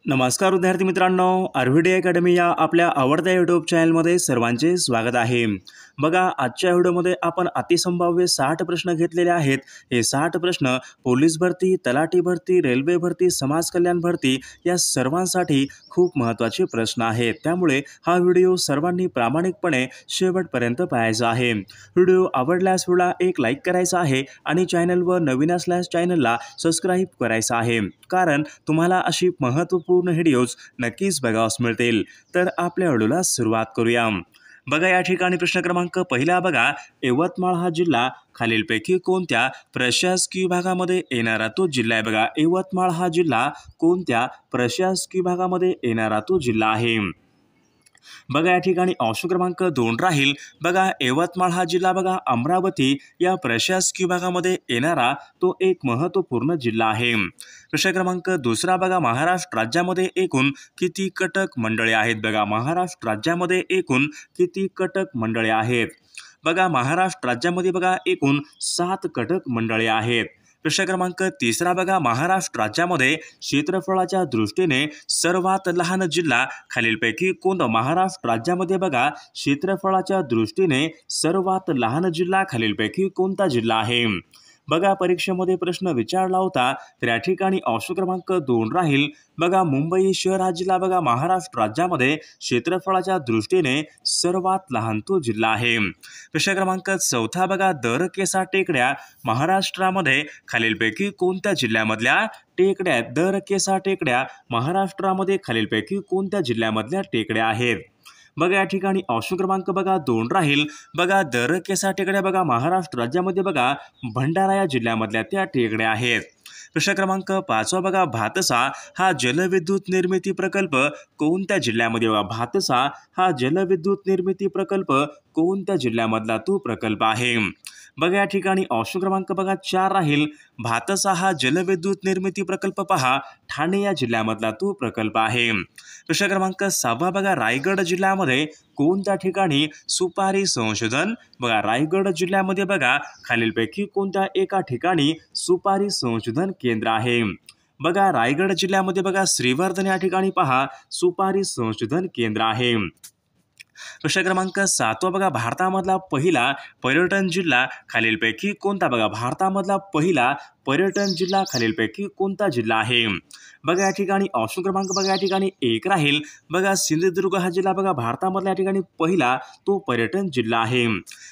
नमस्कार विद्यार्थी मित्रांनो, आरव्हीडी अकॅडमी या आपल्या आवडत्या यूट्यूब चॅनलमध्ये सर्वांचे स्वागत आहे। बघा, आजच्या व्हिडिओमध्ये आपण अतिसंभाव्य 60 प्रश्न घेतलेले आहेत। हे 60 प्रश्न पोलीस भरती, तलाठी भरती, रेल्वे भरती, समाज कल्याण भरती या सर्वांसाठी खूप महत्त्वाचे प्रश्न आहेत। त्यामुळे हा व्हिडिओ सर्वांनी प्रामाणिकपणे शेवटपर्यंत पाहायचा आहे। व्हिडिओ आवडल्यास व्हिडिओला एक लाईक करायचा आहे आणि चॅनलवर नवीन असल्यास चॅनलला सबस्क्राइब करायचं आहे, कारण तुम्हाला अशी महत्त्वपूर्ण व्हिडिओज नक्कीच बघावयास मिळतील। तर आपल्या व्हिडिओला सुरुवात करूया। बघा, या ठिकाणी प्रश्न क्रमांक पहिला बघा, यवतमाळ हा जिल्हा खालीलपैकी कोणत्या प्रशासकीय विभागामध्ये येणारा तो जिल्हा आहे? बघा, यवतमाळ हा जिल्हा कोणत्या प्रशासकीय विभागामध्ये येणारा तो जिल्हा आहे? बघा, या ठिकाणी ऑप्शन क्रमांक 2 राहील। बघा, यवतमाळ हा जिल्हा बघा अमरावती या प्रशासकीय विभागामध्ये येणारा तो एक महत्त्वपूर्ण जिल्हा आहे। प्रश्न क्रमांक 2 बघा, महाराष्ट्र राज्यामध्ये एकूण किती कटक मंडळे आहेत? बघा, महाराष्ट्र राज्यामध्ये एकूण किती कटक मंडळे आहेत? बघा, महाराष्ट्र राज्यामध्ये बघा एकूण 7 कटक मंडळे आहेत। प्रश्न क्रमांक 3 बघा, महाराष्ट्र राज्यामध्ये क्षेत्रफळाच्या दृष्टीने सर्वात लहान जिल्हा खालीलपैकी कोणता? महाराष्ट्र राज्यामध्ये बघा क्षेत्रफळाच्या दृष्टीने सर्वात लहान जिल्हा खालीलपैकी कोणता जिल्हा आहे? बघा, परीक्षेमध्ये प्रश्न विचारला होता, तर या ठिकाणी ऑप्शन क्रमांक 2 राहील। बघा, मुंबई शहर हा जिल्हा बघा महाराष्ट्र राज्यामध्ये क्षेत्रफळाच्या दृष्टीने सर्वात लहान तो जिल्हा आहे। प्रश्न क्रमांक 4 बघा, दरकेसा टेकड्या महाराष्ट्रामध्ये खालीलपैकी कोणत्या जिल्ह्यामधल्या टेकड्या आहेत? दरकेसा टेकड्या महाराष्ट्रामध्ये खालीलपैकी कोणत्या जिल्ह्यामधल्या टेकड्या आहेत? बघा, या ठिकाणी ऑप्शन क्रमांक बघा 2 राहील। बघा, दरकेसा टेकड्या बघा महाराष्ट्र राज्यामध्ये बघा भंडारा या जिल्ह्यामधल्या त्या टेकड्या आहेत। प्रश्न क्रमांक 5 बघा, भातसा हा जलविद्युत निर्मिती प्रकल्प कोणत्या जिल्ह्यामध्ये? बघा, भातसा हा जलविद्युत निर्मिती प्रकल्प कोणत्या जिल्ह्यामधला तो प्रकल्प आहे? बघा, या ठिकाणी ऑप्शन क्रमांक बघा 4 राहील। भातसा हा जलविद्युत निर्मिती प्रकल्प पहा ठाणे या जिल्ह्यामधला तो प्रकल्प आहे। प्रश्न क्रमांक 6 बघा, रायगड जिल्ह्यामध्ये कोणत्या ठिकाणी सुपारी संशोधन? बघा, रायगड जिल्ह्यामध्ये बघा खालीलपैकी कोणत्या एका ठिकाणी सुपारी संशोधन केंद्र आहे? बघा, रायगड जिल्ह्यामध्ये बघा श्रीवर्धन या ठिकाणी पहा सुपारी संशोधन केंद्र आहे। प्रश्न क्रमांक 7 बघा, भारतामधला पहिला पर्यटन जिल्हा खालीलपैकी कोणता? बघा, भारतामधला पहिला पर्यटन जिल्हा खालीलपैकी कोणता जिल्हा आहे? बघा, या ठिकाणी ऑप्शन क्रमांक बघा या ठिकाणी 1 राहील। बघा, सिंधुदुर्ग हा जिल्हा बघा भारतामधला या ठिकाणी पहिला तो पर्यटन जिल्हा आहे।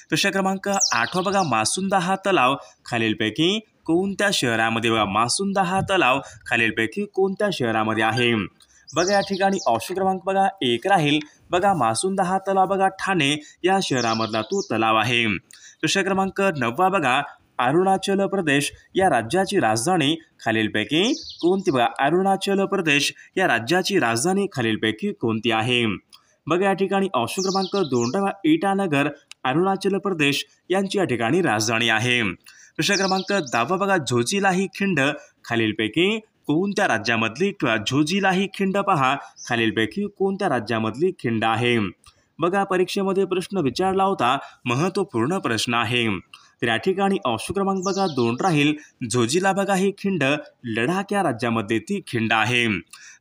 प्रश्न क्रमांक 8 बघा, मासुंदा हा तलाव खालीलपैकी कोणत्या शहरामध्ये? बघा, मासुंदा हा तलाव खालीलपैकी कोणत्या शहरामध्ये आहे? बघा, या ठिकाणी ऑप्शन क्रमांक बघा 1 राहील। बघा, मासुंदा हा तलाव बघा ठाणे या शहरामधला तो तलाव आहे। प्रश्न क्रमांक 9 बघा, अरुणाचल प्रदेश या राज्याची राजधानी खालीलपैकी कोणती? बघा, अरुणाचल प्रदेश या राज्याची राजधानी खालीलपैकी कोणती आहे? बघा, या ठिकाणी ऑप्शन क्रमांक 2 इटानगर अरुणाचल प्रदेश यांची या ठिकाणी राजधानी आहे। प्रश्न क्रमांक 10 बघा, झोजिला ही खिंड खालीलपैकी कोणत्या राज्यामधली किंवा झोजिला ही खिंड पहा खालीलपैकी कोणत्या राज्यामधली खिंड आहे? बघा, परीक्षेमध्ये प्रश्न विचारला होता, महत्त्वपूर्ण प्रश्न आहे। तर या ठिकाणी ऑप्शन क्रमांक बघा 2 राहील। झोजिला बघा ही खिंड लडाख या राज्यामध्ये ती खिंड आहे।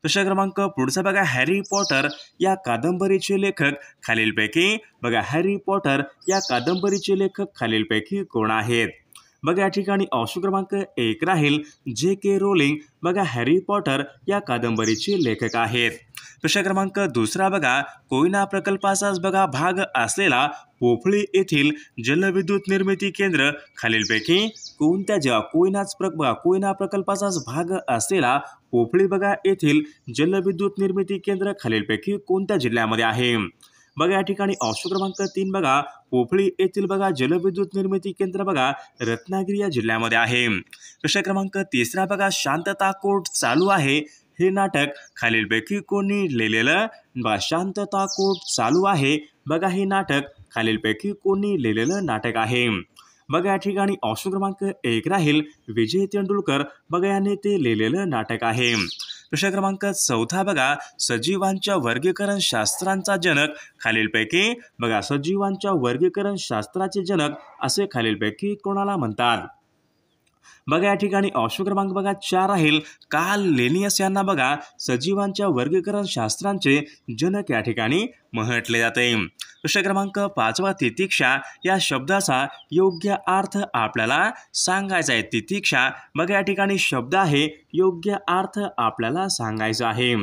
प्रश्न क्रमांक पुढचा बघा, हॅरी पॉटर या कादंबरीचे लेखक खालीलपैकी बघा हॅरी पॉटर या कादंबरीचे लेखक खालीलपैकी कोण आहेत? बघा, या ठिकाणी ऑप्शन क्रमांक 1 राहील। J.K. रोलिंग बघा हॅरी पॉटर या कादंबरीचे लेखक आहेत। प्रश्न क्रमांक 2 बघा, कोयना प्रकल्पाचाच बघा भाग असलेला पोफळी येथील जलविद्युत निर्मिती केंद्र खालीलपैकी कोणत्या कोयना प्रकल्पाचाच भाग असलेला पोफळी बघा येथील जलविद्युत निर्मिती केंद्र खालीलपैकी कोणत्या जिल्ह्यामध्ये आहे? बघा, या ठिकाणी ऑप्शन क्रमांक 3 बघा, पोफळी येथील बघा जलविद्युत निर्मिती केंद्र बघा रत्नागिरी या जिल्ह्यामध्ये आहे। प्रश्न क्रमांक 3 बघा, शांतता कोर्ट चालू आहे हे नाटक खालीलपैकी कोणी लिहिलेलं? बघा, शांतता कोर्ट चालू आहे बघा हे नाटक खालीलपैकी कोणी लिहिलेलं नाटक आहे? बघा, या ठिकाणी ऑप्शन क्रमांक 1 राहील। विजय तेंडुलकर बघा याने ते लिहिलेलं नाटक आहे। प्रश्न क्रमांक 4 बघा, सजीवांच्या वर्गीकरण शास्त्रांचा जनक खालीलपैकी बघा सजीवांच्या वर्गीकरण शास्त्राचे जनक असे खालीलपैकी कोणाला म्हणतात? बघा या ठिकाणी ऑप्शन क्रमांक बघा 4 राहील कार्ल लेनियस यांना बघा सजीवांच्या वर्गीकरण शास्त्रांचे जनक या ठिकाणी म्हटले जाते. प्रश्न क्रमांक 5 तितिक्षा या शब्दाचा योग्य अर्थ आपल्याला सांगायचा आहे. तितिक्षा बघा या ठिकाणी शब्द आहे, योग्य अर्थ आपल्याला सांगायचा आहे.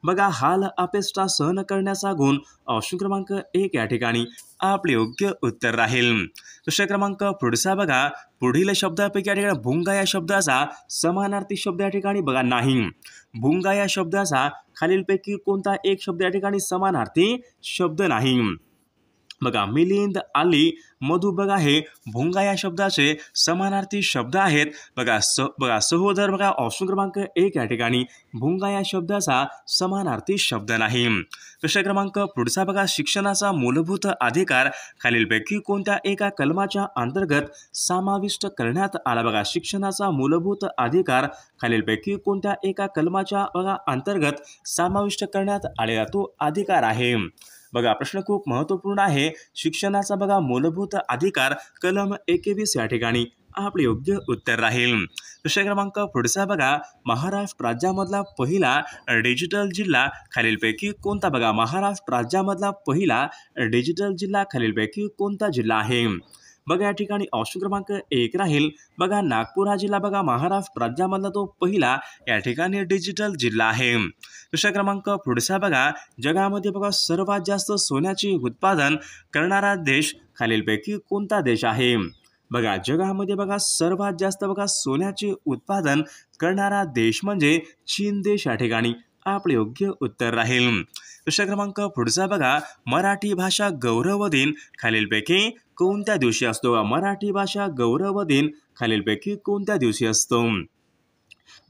बघा हाल अपेष्टा सहन करण्याचा गुण ऑप्शन क्रमांक 1 या ठिकाणी आपले योग्य उत्तर राहील. प्रश्न क्रमांक पुढचा बघा पुढील शब्दापैकी या ठिकाणी भुंगा या शब्दाचा समानार्थी शब्द या ठिकाणी बघा नाही. भुंगा या शब्दाचा खालीलपैकी कोणता एक शब्द या ठिकाणी समानार्थी शब्द नाही. बघा मिलिंद, आली, मधु बघा हे भुंगा या शब्दाचे समानार्थी शब्द आहेत. बघा सहोदर बघा ऑप्शन क्रमांक 1 या ठिकाणी भुंगा या शब्दाचा समानार्थी शब्द नाही. प्रश्न क्रमांक पुढचा बघा शिक्षणाचा मूलभूत अधिकार खालीलपैकी कोणत्या एका कलमाच्या अंतर्गत समाविष्ट करण्यात आला. बघा शिक्षणाचा मूलभूत अधिकार खालीलपैकी कोणत्या एका कलमाच्या बघा अंतर्गत समाविष्ट करण्यात आलेला तो अधिकार आहे. बघा प्रश्न खूप महत्त्वपूर्ण आहे. शिक्षणाचा बघा मूलभूत अधिकार कलम 21 या ठिकाणी आपले योग्य उत्तर राहील. प्रश्न क्रमांक पुढचा बघा महाराष्ट्र राज्यामधला पहिला डिजिटल जिल्हा खालीलपैकी कोणता. बघा महाराष्ट्र राज्यामधला पहिला डिजिटल जिल्हा खालीलपैकी कोणता जिल्हा आहे. बघा या ठिकाणी ऑप्शन क्रमांक 1 राहील बघा नागपूर हा जिल्हा बघा महाराष्ट्र राज्यामधला तो पहिला या ठिकाणी डिजिटल जिल्हा आहे. प्रश्न क्रमांक पुढचा बघा जगामध्ये बघा सर्वात जास्त सोन्याचे उत्पादन करणारा देश खालीलपैकी कोणता देश आहे. बघा जगामध्ये बघा सर्वात जास्त बघा सोन्याचे उत्पादन करणारा देश म्हणजे चीन देश या ठिकाणी आपले योग्य उत्तर राहील. प्रश्न क्रमांक पुढचा बघा मराठी भाषा गौरव दिन खालीलपैकी कोणत्या दिवशी असतो. मराठी भाषा गौरव दिन खालीलपैकी कोणत्या दिवशी असतो.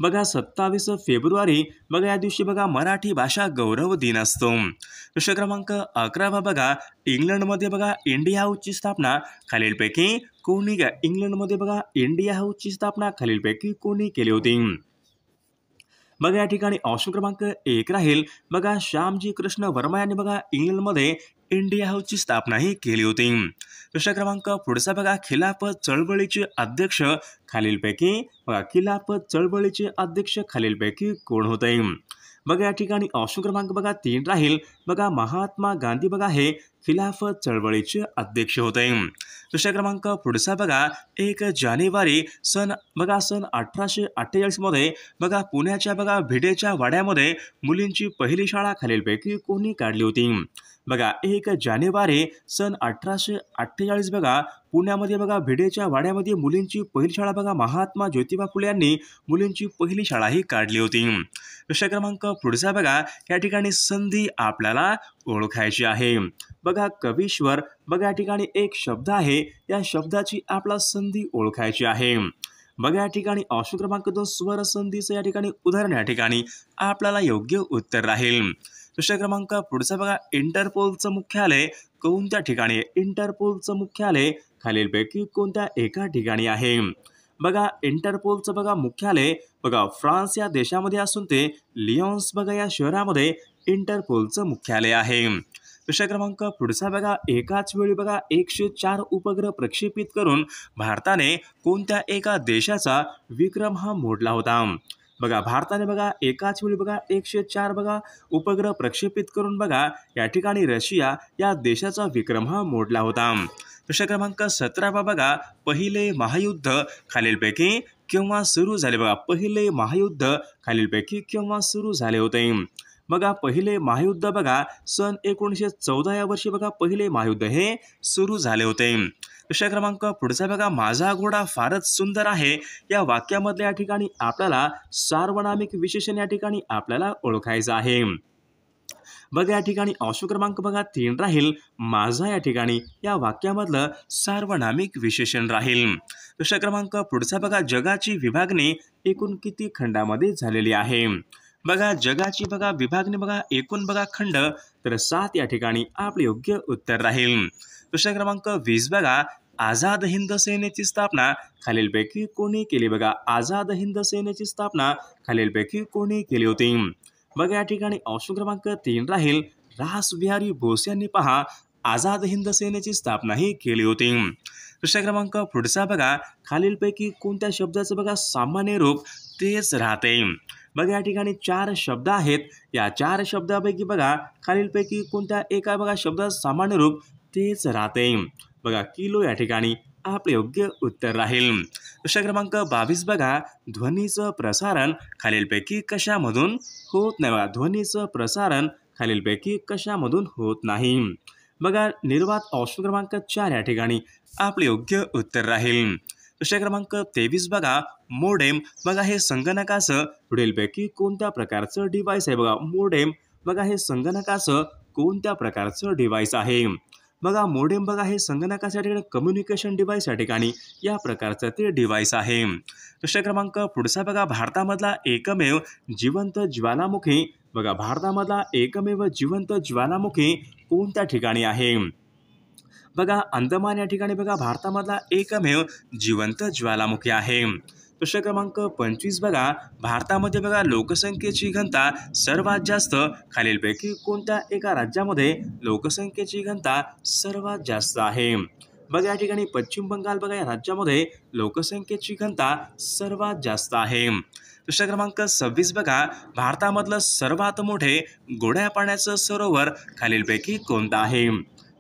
बघा 27 फेब्रुवारी बघा या दिवशी बघा मराठी भाषा गौरव दिन असतो. प्रश्न क्रमांक 11 बघा इंग्लंडमध्ये बघा इंडिया हाऊसची स्थापना खालीलपैकी कोणी इंग्लंडमध्ये बघा इंडिया हाऊसची स्थापना खालीलपैकी कोणी केली होती. बघा या ठिकाणी ऑप्शन क्रमांक 1 राहील बघा श्यामजी कृष्ण वर्मा यांनी बघा इंग्लंडमध्ये इंडिया हाऊसची स्थापना ही केली होती. प्रश्न क्रमांक पुढचा बघा खिलाफत चळवळीचे अध्यक्ष खालीलपैकी बघा खिलाफत चळवळीचे अध्यक्ष खालीलपैकी कोण होते. बघा या ठिकाणी ऑप्शन क्रमांक बघा 3 राहील बघा महात्मा गांधी बघा हे खिलाफत चळवळीचे अध्यक्ष होते. प्रश्न क्रमांक पुढचा बघा 1 जानेवारी सन 1848 मध्ये बघा पुण्याच्या बघा भिडेच्या वाड्यामध्ये मुलींची पहिली शाळा खालीलपैकी कोणी काढली होती. बघा 1 जानेवारी सन 1848 बघा पुण्यामध्ये बघा भिडेच्या वाड्यामध्ये मुलींची पहिली शाळा बघा महात्मा ज्योतिबा फुले यांनी मुलींची पहिली शाळा ही काढली होती. प्रश्न क्रमांक पुढचा बघा या ठिकाणी संधी आपल्याला ओळखायची आहे. बघा कवीश्वर बघा या ठिकाणी एक शब्द आहे, या शब्दाची आपला संधी ओळखायची आहे. बघा या ठिकाणी ऑप्शन क्रमांक 2 स्वर संधीचं या ठिकाणी उदाहरण या ठिकाणी आपल्याला योग्य उत्तर राहील. प्रश्न क्रमांक पुढचा बघा इंटरपोलचं मुख्यालय कोणत्या ठिकाणी. इंटरपोलचं मुख्यालय खालीलपैकी कोणत्या एका ठिकाणी आहे. बघा इंटरपोलचं बघा मुख्यालय बघा फ्रान्स या देशामध्ये असून ते लिओन्स बघा या शहरामध्ये इंटरपोलचं मुख्यालय आहे. प्रश्न क्रमांक पुढचा बघा एकाच वेळी बघा 104 उपग्रह प्रक्षेपित करून भारताने कोणत्या एका देशाचा विक्रम हा मोडला होता. बघा भारताने बघा एकाच वेळी बघा 104 बघा उपग्रह प्रक्षेपित करून बघा या ठिकाणी रशिया या देशाचा विक्रम हा मोडला होता. प्रश्न क्रमांक 17 बघा पहिले महायुद्ध खालीलपैकी केव्हा सुरू झाले. बघा पहिले महायुद्ध खालीलपैकी केव्हा सुरू झाले होते. बघा पहिले महायुद्ध बघा सन 1914 या वर्षी बघा पहिले महायुद्ध हे सुरू झाले होते. प्रश्न क्रमांक पुढचा बघा माझा घोडा फारच सुंदर आहे या वाक्यामधल्या या ठिकाणी आपल्याला सार्वनामिक विशेषण या ठिकाणी आपल्याला ओळखायचं आहे. बघा या ठिकाणी ऑप्शन क्रमांक बघा 3 राहील माझा या ठिकाणी या वाक्यामधलं सार्वनामिक विशेषण राहील. प्रश्न क्रमांक पुढचा बघा जगाची विभागणी एकूण किती खंडामध्ये झालेली आहे. बघा जगाची बघा विभागणी बघा एकूण बघा खंड तर 7 या ठिकाणी आपले योग्य उत्तर राहील. प्रश्न क्रमांक 20 बघा आझाद हिंद सेनेची स्थापना खालीलपैकी कोणी केली. बघा आझाद हिंद सेनेची स्थापना खालीलपैकी कोणी केली होती. बघा या ठिकाणी ऑप्शन क्रमांक 3 राहील रास बिहारी बोस यांनी पहा आझाद हिंद सेनेची स्थापना ही केली होती. दुसरा क्रमांक पुढचा बघा, खालीलपैकी कोणत्या शब्दाचं बघा सामान्य रूप तेच राहते. बघा या ठिकाणी 4 शब्द आहेत. या 4 शब्दापैकी बघा खालीलपैकी कोणत्या एका बघा शब्दाचं सामान्य रूप तेच राहते. बघा किलो या ठिकाणी आपले योग्य उत्तर राहील. प्रश्न क्रमांक 22 बघा, ध्वनीचं प्रसारण खालीलपैकी कशामधून होत नाही. बघा ध्वनीचं प्रसारण खालीलपैकी कशामधून होत नाही. बघा निर्वात ऑप्शन क्रमांक 4 या ठिकाणी आपले योग्य उत्तर राहील. प्रश्न क्रमांक 23 बघा, मोडेम बघा हे संगणकाचं पुढीलपैकी कोणत्या प्रकारचं डिव्हाइस आहे. बघा मोडेम बघा हे संगणकाचं कोणत्या प्रकारचं डिव्हाइस आहे. बघा मोडेम बघा हे संगणकासाठी कम्युनिकेशन डिव्हाइस या ठिकाणी या प्रकारचं ते डिव्हाइस आहे. प्रश्न क्रमांक पुढचा बघा, भारतामधला एकमेव जिवंत ज्वालामुखी बघा भारतामधला एकमेव जिवंत ज्वालामुखी कोणत्या ठिकाणी आहे. बघा अंदमान या ठिकाणी बघा भारतामधला एकमेव जिवंत ज्वालामुखी आहे. प्रश्न क्रमांक 25 बघा, भारतामध्ये बघा लोकसंख्येची घनता सर्वात जास्त खालीलपैकी कोणत्या एका राज्यामध्ये लोकसंख्येची घनता सर्वात जास्त आहे. बघा या ठिकाणी पश्चिम बंगाल बघा या राज्यामध्ये लोकसंख्येची घनता सर्वात जास्त आहे. प्रश्न क्रमांक 26 बघा, भारतामधलं सर्वात मोठे गोड्या पाण्याचं सरोवर खालीलपैकी कोणतं आहे.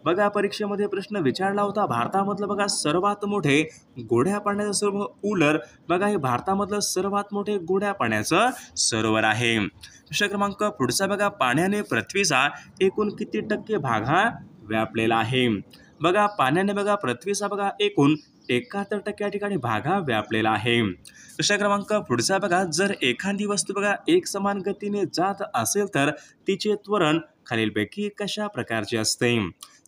बघा परीक्षेमध्ये प्रश्न विचारला होता, भारतामधलं बघा सर्वात मोठे गोड्या पाण्याचं सरोवर उलर बघा हे भारतामधलं सर्वात मोठे गोड्या पाण्याचं सरोवर आहे. प्रश्न क्रमांक पुढचा बघा, पाण्याने पृथ्वीचा एकूण किती टक्के भाग हा व्यापलेला आहे. बघा पाण्याने बघा पृथ्वीचा बघा एकूण 71% या ठिकाणी भाग हा व्यापलेला आहे. प्रश्न क्रमांक पुढचा बघा, जर एखादी वस्तू बघा एक समान गतीने जात असेल तर तिचे त्वरण खालीलपैकी कशा प्रकारचे असते.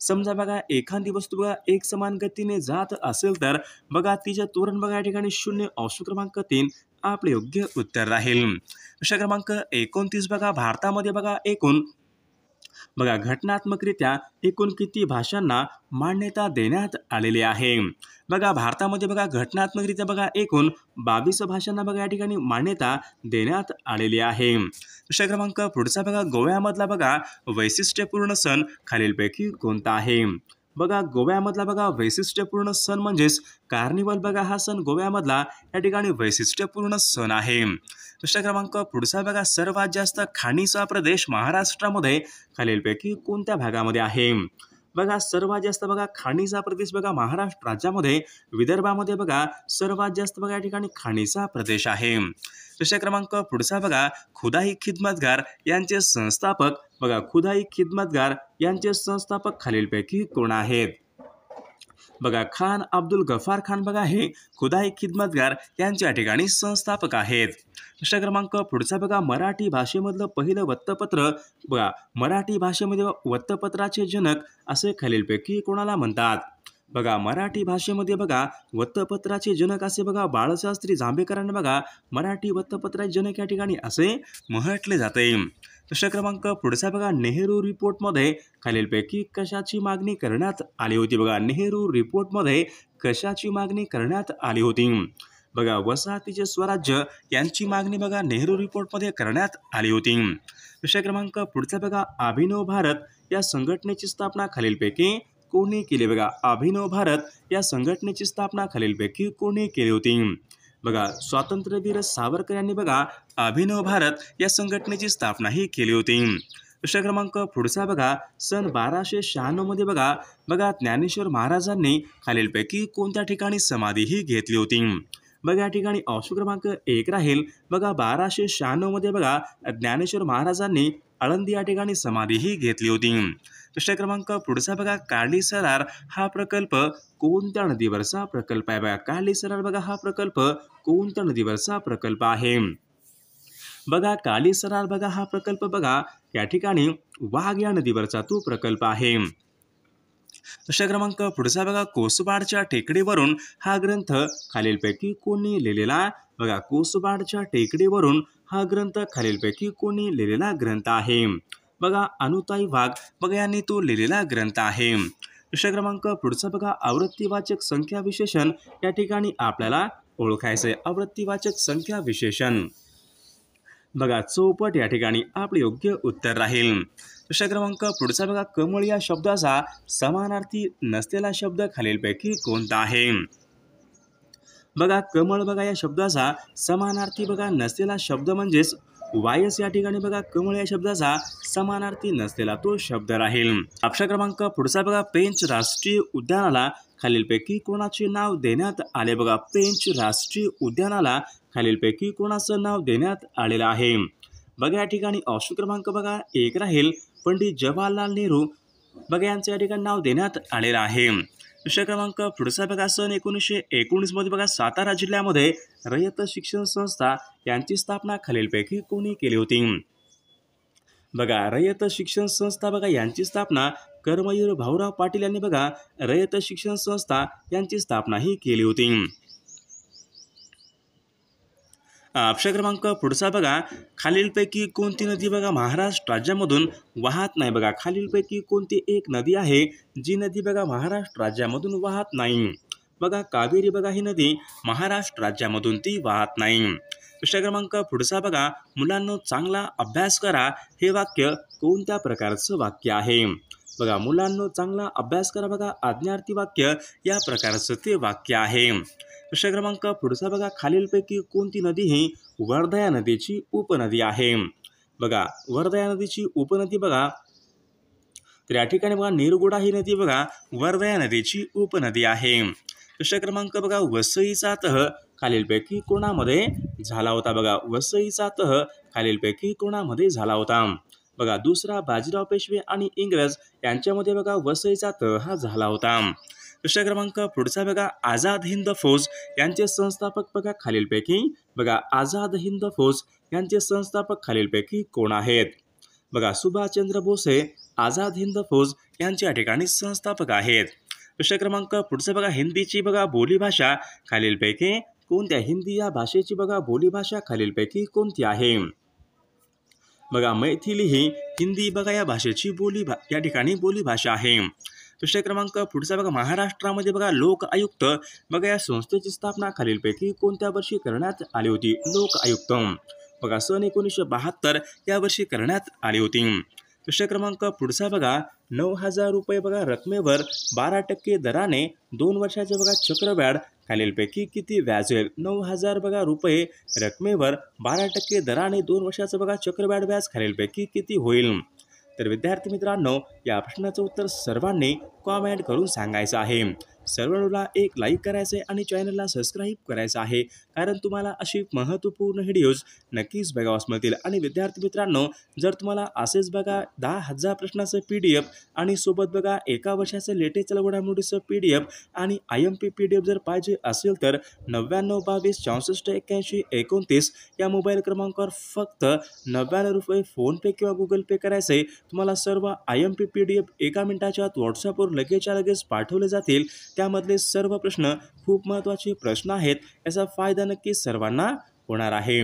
समजा बघा एखादी वस्तू बघा एक समान गतीने जात असेल तर बघा तिचे त्वरण बघा या ठिकाणी 0 ऑप्शन क्रमांक 3 आपले योग्य उत्तर राहील. प्रश्न क्रमांक 29 बघा, भारतामध्ये बघा एकूण बघा घटनात्मकरित्या एकूण किती भाषांना मान्यता देण्यात आलेली आहे. बघा भारतामध्ये बघा घटनात्मकरित्या बघा एकूण 22 भाषांना बघा या ठिकाणी मान्यता देण्यात आलेली आहे. प्रश्न क्रमांक पुढचा बघा, गोव्यामधला बघा वैशिष्ट्यपूर्ण सण खालीलपैकी कोणता आहे. बघा गोव्यामधला बघा वैशिष्ट्यपूर्ण सण म्हणजेच कार्निवल बघा हा सण गोव्यामधला या ठिकाणी वैशिष्ट्यपूर्ण सण आहे. प्रश्न क्रमांक पुढचा बघा, सर्वात जास्त खाणीचा प्रदेश महाराष्ट्रामध्ये खालीलपैकी कोणत्या भागामध्ये आहे. बघा सर्वात जास्त बघा खाणीचा प्रदेश बघा महाराष्ट्र राज्यामध्ये विदर्भामध्ये बघा सर्वात जास्त बघा या ठिकाणी खाणीचा प्रदेश आहे. प्रश्न क्रमांक पुढचा बघा, खुदाई खिदमतगार यांचे संस्थापक बघा खुदाई खिदमतगार यांचे संस्थापक खालीलपैकी कोण आहेत. बघा खान अब्दुल गफार खान बघा हे खुदाई खिदमतगार यांच्या ठिकाणी संस्थापक आहेत. प्रश्न क्रमांक पुढचा बघा, मराठी भाषेमधलं पहिलं वृत्तपत्र बघा मराठी भाषेमध्ये वृत्तपत्राचे जनक असे खालीलपैकी कोणाला म्हणतात. बघा मराठी भाषेमध्ये बघा वृत्तपत्राचे जनक असे बघा बाळशास्त्री जांभेकरांना बघा मराठी वृत्तपत्राचे जनक या ठिकाणी असे म्हटले जाते. प्रश्न क्रमांक पुढचा बघा, नेहरू रिपोर्टमध्ये खालीलपैकी कशाची मागणी करण्यात आली होती. बघा नेहरू रिपोर्टमध्ये कशाची मागणी करण्यात आली होती. बघा वसाहतीचे स्वराज्य यांची मागणी बघा नेहरू रिपोर्टमध्ये करण्यात आली होती. प्रश्न क्रमांक पुढचा बघा, अभिनव भारत या संघटनेची स्थापना खालीलपैकी कोणी केली. बघा अभिनव भारत या संघटनेची स्थापना खालीलपैकी कोणी केली होती. बघा स्वातंत्र्यवीर सावरकर यांनी बघा अभिनव भारत या संघटनेची स्थापना ही केली होती. प्रश्न क्रमांक पुढचा बघा, सन 1296 मध्ये बघा ज्ञानेश्वर महाराजांनी खालीलपैकी कोणत्या ठिकाणी समाधी ही घेतली होती. बघा या ठिकाणी ऑप्शन क्रमांक 1 राहील. बघा 1296 मध्ये बघा ज्ञानेश्वर महाराजांनी आळंदी या ठिकाणी समाधी ही घेतली होती. प्रश्न क्रमांक पुढचा बघा, काली सरार हा प्रकल्प कोणत्या नदीवरचा प्रकल्प आहे. बघा काली सरार बघा हा प्रकल्प कोणत्या नदीवरचा प्रकल्प आहे. बघा काली सरार बघा हा प्रकल्प बघा या ठिकाणी वाघ या नदीवरचा तो प्रकल्प आहे. प्रश्न क्रमांक पुढचा बघा, कोसबाडच्या टेकडीवरून हा ग्रंथ खालीलपैकी कोणी लिहिलेला. बघा कोसबाडच्या टेकडीवरून हा ग्रंथ खालीलपैकी कोणी लिहिलेला ग्रंथ आहे. बघा अनुताई वाघ बघा यांनी तो लिहिलेला ग्रंथ आहे. प्रश्न क्रमांक पुढचा बघा, आवृत्तीवाचक संख्या विशेषण या ठिकाणी आपल्याला ओळखायचे. आवृत्तीवाचक संख्या विशेषण बघा चौपट या ठिकाणी आपले योग्य उत्तर राहील. प्रश्न क्रमांक पुढचा बघा, कमळ या शब्दाचा समानार्थी नसलेला शब्द खालीलपैकी कोणता आहे? बघा कमळ बघा या शब्दाचा समानार्थी बघा नसलेला शब्द म्हणजेच वायस या ठिकाणी बघा कमळ या शब्दाचा समानार्थी नसलेला तो शब्द राहील. प्रश्न क्रमांक पुढचा बघा, पेंच राष्ट्रीय उद्यानाला खालीलपैकी कोणाचे नाव देण्यात आले? बघा पेंच राष्ट्रीय उद्यानाला खालीलपैकी कोणाचं नाव देण्यात आलेलं आहे? बघा या ठिकाणी ऑप्शन क्रमांक बघा 1 राहील पंडित जवाहरलाल नेहरू बघा यांचं या ठिकाणी नाव देण्यात आलेलं आहे. विषय क्रमांक पुढचा बघा, सन 1919 मध्ये बघा सातारा जिल्ह्यामध्ये रयत शिक्षण संस्था यांची स्थापना खालीलपैकी कोणी केली होती? बघा रयत शिक्षण संस्था बघा यांची स्थापना कर्मवीर भाऊराव पाटील यांनी बघा रयत शिक्षण संस्था यांची स्थापना ही केली होती. प्रश्न क्रमांक पुढचा बघा, खालीलपैकी कोणती नदी बघा महाराष्ट्र राज्यामधून वाहत नाही? बघा खालीलपैकी कोणती एक नदी आहे जी नदी बघा महाराष्ट्र राज्यामधून वाहत नाही? बघा कावेरी बघा ही नदी महाराष्ट्र राज्यामधून ती वाहत नाही. प्रश्न क्रमांक पुढचा बघा, मुलांनो चांगला अभ्यास करा हे वाक्य कोणत्या प्रकारचं वाक्य आहे? बघा मुलांनो चांगला अभ्यास करा बघा आज्ञार्थी वाक्य या प्रकारचं ते वाक्य आहे. प्रश्न क्रमांक पुढचा बघा, खालीलपैकी कोणती नदी ही वर्धा या नदीची उपनदी आहे? बघा वर्धा या नदीची उपनदी बघा तर या ठिकाणी बघा निरगुडा ही नदी बघा वर्धा या नदीची उपनदी आहे. प्रश्न क्रमांक बघा, वसईचा तह खालीलपैकी कोणामध्ये झाला होता? बघा वसईचा तह खालीलपैकी कोणामध्ये झाला होता? बघा दुसरा बाजीराव पेशवे आणि इंग्रज यांच्यामध्ये बघा वसईचा तह हा झाला होता. प्रश्न क्रमांक पुढचा बघा, आझाद हिंद फौज यांचे संस्थापक बघा खालीलपैकी बघा आझाद हिंद फौज यांचे संस्थापक खालीलपैकी कोण आहेत? बघा सुभाषचंद्र बोस हे आझाद हिंद फौज यांच्या ठिकाणी संस्थापक आहेत. प्रश्न क्रमांक पुढचा बघा, हिंदीची बघा बोलीभाषा खालीलपैकी कोणत्या? हिंदी या भाषेची बघा बोलीभाषा खालीलपैकी कोणती आहे? बघा मैथिली ही हिंदी बघा या भाषेची या ठिकाणी बोलीभाषा आहे. प्रश्न क्रमांक पुढचा बघा, महाराष्ट्रामध्ये बघा लोक आयुक्त बघा या संस्थेची स्थापना खालीलपैकी कोणत्या वर्षी करण्यात आली होती? लोक आयुक्त बघा सन 1972 या वर्षी करण्यात आली होती. प्रश्न क्रमांक पुढचा बघा, 9,000 रुपये बघा रकमेवर 12% दराने 2 वर्षाचे बघा चक्रव्याढ खालीलपैकी किती व्याज होईल? 9,000 बघा रुपये रकमेवर 12% दराने 2 वर्षाचं बघा चक्रव्याढ व्याज खालीलपैकी किती होईल? तर विद्यार्थी मित्रांनो या प्रश्नाचं उत्तर सर्वांनी कॉमेंट करून सांगायचं आहे. सर्वांना एक लाईक करायचं आहे आणि चॅनलला सबस्क्राईब करायचं आहे, कारण तुम्हाला अशी महत्त्वपूर्ण व्हिडिओज नक्कीच बघावास मिळतील. आणि विद्यार्थी मित्रांनो जर तुम्हाला असेच बघा 10,000 प्रश्नाचं PDF आणि सोबत बघा एका वर्षाचं लेटेस्ट घडामोडीचं PDF आणि IMP PDF जर पाहिजे असेल तर 99 22 64 81 29 या मोबाईल क्रमांकावर फक्त 99 रुपये फोनपे किंवा गुगल पे करायचे. तुम्हाला सर्व IMP PDF एका मिनिटाच्या आत व्हॉट्सअपवर लगेचच्या लगेच पाठवले जातील. त्यामधले सर्व प्रश्न खूप महत्त्वाचे प्रश्न आहेत, याचा फायदा नक्कीच सर्वांना होणार आहे.